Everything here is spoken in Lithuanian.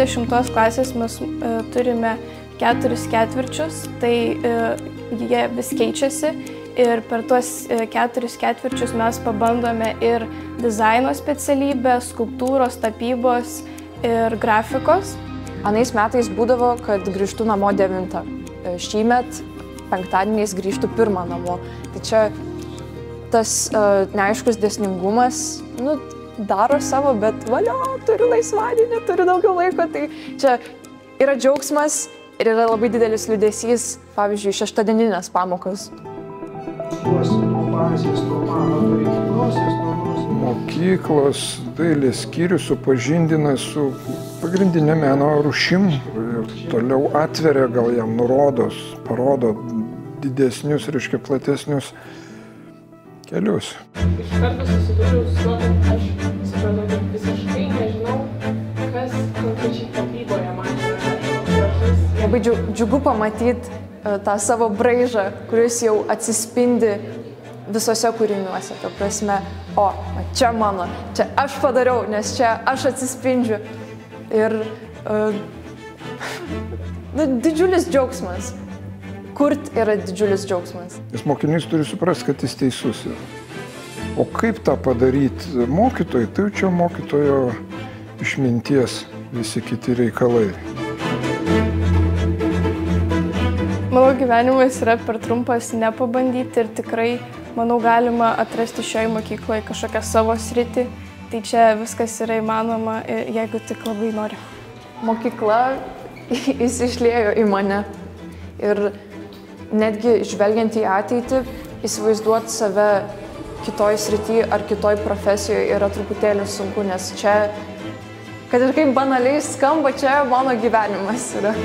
10 klasės mes turime 4 ketvirčius, tai jie vis keičiasi ir per tuos 4 ketvirčius mes pabandome ir dizaino specialybę, skulptūros, tapybos ir grafikos. Anais metais būdavo, kad grįžtu namo 9. Šįmet penktadieniais grįžtu 1 namo. Tai čia tas neaiškus dėsningumas, daro savo, bet valio, turiu laisvadienį, turiu daugiau laiko. Tai čia yra džiaugsmas ir yra labai didelis liūdesys, pavyzdžiui, šeštadieninės pamokos. Mokyklos dailės skyrius supažindina su pagrindinė meno rūšim ir toliau atveria, gal jam nurodos, parodo didesnius, reiškia platesnius kelius. Iš karto susidūriau su tuo, kad aš supratau, kad visiškai nežinau, kas konkrečiai tapyboje man yra gražus. Labai džiugu pamatyti tą savo braižą, kuris jau atsispindi visose kūriniuose. Ta prasme, čia mano, čia aš padariau, nes čia aš atsispindžiu. Ir didžiulis džiaugsmas. Kurt yra didžiulis džiaugsmas. Nes mokinys turi suprasti, kad jis teisus yra. O kaip tą padaryti mokytojai, tai čia mokytojo išminties visi kiti reikalai. Mano gyvenimas yra per trumpas nepabandyti ir tikrai, manau, galima atrasti šioje mokykloje kažkokią savo sritį. Tai čia viskas yra įmanoma, jeigu tik labai nori. Mokykla įsišliejo į mane. Ir netgi žvelgiant į ateitį, įsivaizduoti save kitoj srity ar kitoj profesijoje yra truputėlį sunku, nes čia, kad ir kaip banaliai skamba, čia mano gyvenimas yra.